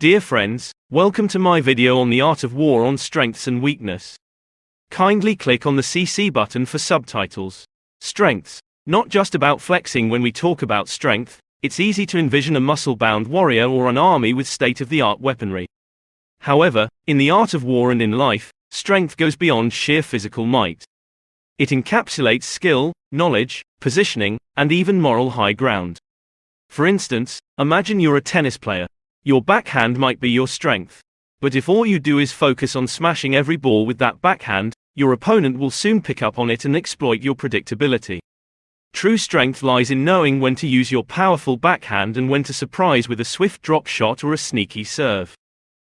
Dear friends, welcome to my video on the art of war on strengths and weakness. Kindly click on the CC button for subtitles. Strengths. Not just about flexing when we talk about strength, it's easy to envision a muscle-bound warrior or an army with state-of-the-art weaponry. However, in the art of war and in life, strength goes beyond sheer physical might. It encapsulates skill, knowledge, positioning, and even moral high ground. For instance, imagine you're a tennis player. Your backhand might be your strength. But if all you do is focus on smashing every ball with that backhand, your opponent will soon pick up on it and exploit your predictability. True strength lies in knowing when to use your powerful backhand and when to surprise with a swift drop shot or a sneaky serve.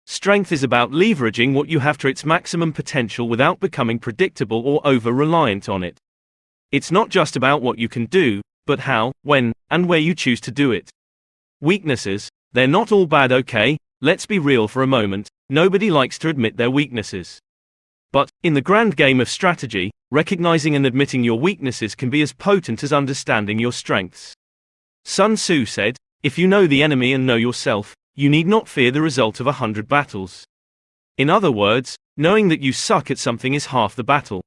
Strength is about leveraging what you have to its maximum potential without becoming predictable or over-reliant on it. It's not just about what you can do, but how, when, and where you choose to do it. Weaknesses. They're not all bad, okay? Let's be real for a moment. Nobody likes to admit their weaknesses. But, in the grand game of strategy, recognizing and admitting your weaknesses can be as potent as understanding your strengths. Sun Tzu said, "If you know the enemy and know yourself, you need not fear the result of 100 battles." In other words, knowing that you suck at something is half the battle.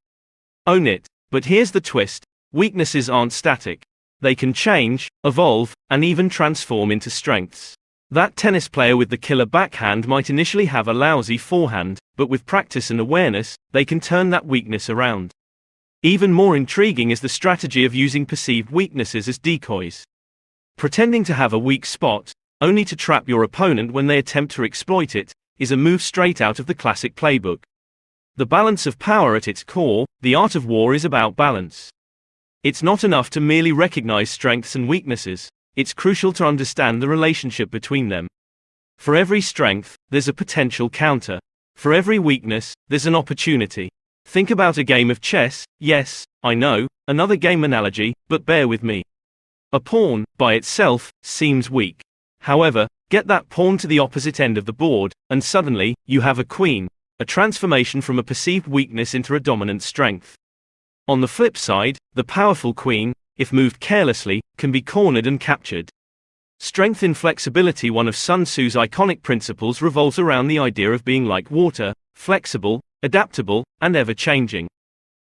Own it. But here's the twist. Weaknesses aren't static. They can change, evolve, and even transform into strengths. That tennis player with the killer backhand might initially have a lousy forehand, but with practice and awareness, they can turn that weakness around. Even more intriguing is the strategy of using perceived weaknesses as decoys. Pretending to have a weak spot, only to trap your opponent when they attempt to exploit it, is a move straight out of the classic playbook. The balance of power at its core, the art of war is about balance. It's not enough to merely recognize strengths and weaknesses, it's crucial to understand the relationship between them. For every strength, there's a potential counter. For every weakness, there's an opportunity. Think about a game of chess. Yes, I know, another game analogy, but bear with me. A pawn, by itself, seems weak. However, get that pawn to the opposite end of the board, and suddenly, you have a queen, a transformation from a perceived weakness into a dominant strength. On the flip side, the powerful queen, if moved carelessly, can be cornered and captured. Strength in flexibility. One of Sun Tzu's iconic principles revolves around the idea of being like water, flexible, adaptable, and ever-changing.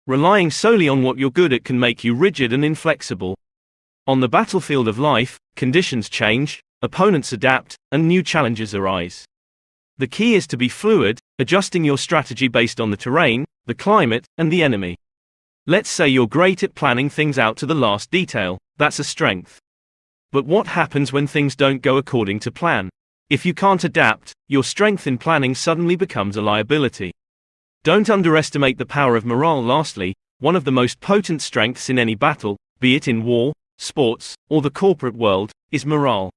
Relying solely on what you're good at can make you rigid and inflexible. On the battlefield of life, conditions change, opponents adapt, and new challenges arise. The key is to be fluid, adjusting your strategy based on the terrain, the climate, and the enemy. Let's say you're great at planning things out to the last detail. That's a strength. But what happens when things don't go according to plan? If you can't adapt, your strength in planning suddenly becomes a liability. Don't underestimate the power of morale. Lastly, one of the most potent strengths in any battle, be it in war, sports, or the corporate world, is morale.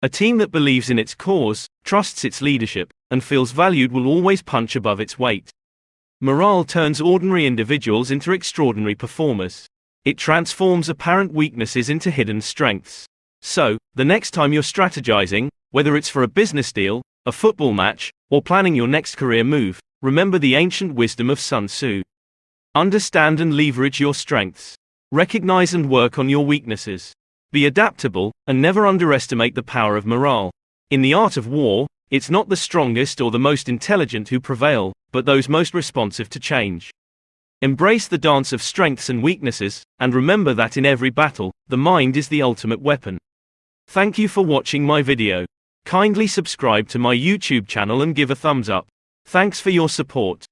A team that believes in its cause, trusts its leadership, and feels valued will always punch above its weight. Morale turns ordinary individuals into extraordinary performers. It transforms apparent weaknesses into hidden strengths. So, the next time you're strategizing, whether it's for a business deal, a football match, or planning your next career move, remember the ancient wisdom of Sun Tzu. Understand and leverage your strengths. Recognize and work on your weaknesses. Be adaptable, and never underestimate the power of morale. In the art of war, it's not the strongest or the most intelligent who prevail, but those most responsive to change. Embrace the dance of strengths and weaknesses, and remember that in every battle, the mind is the ultimate weapon. Thank you for watching my video. Kindly subscribe to my YouTube channel and give a thumbs up. Thanks for your support.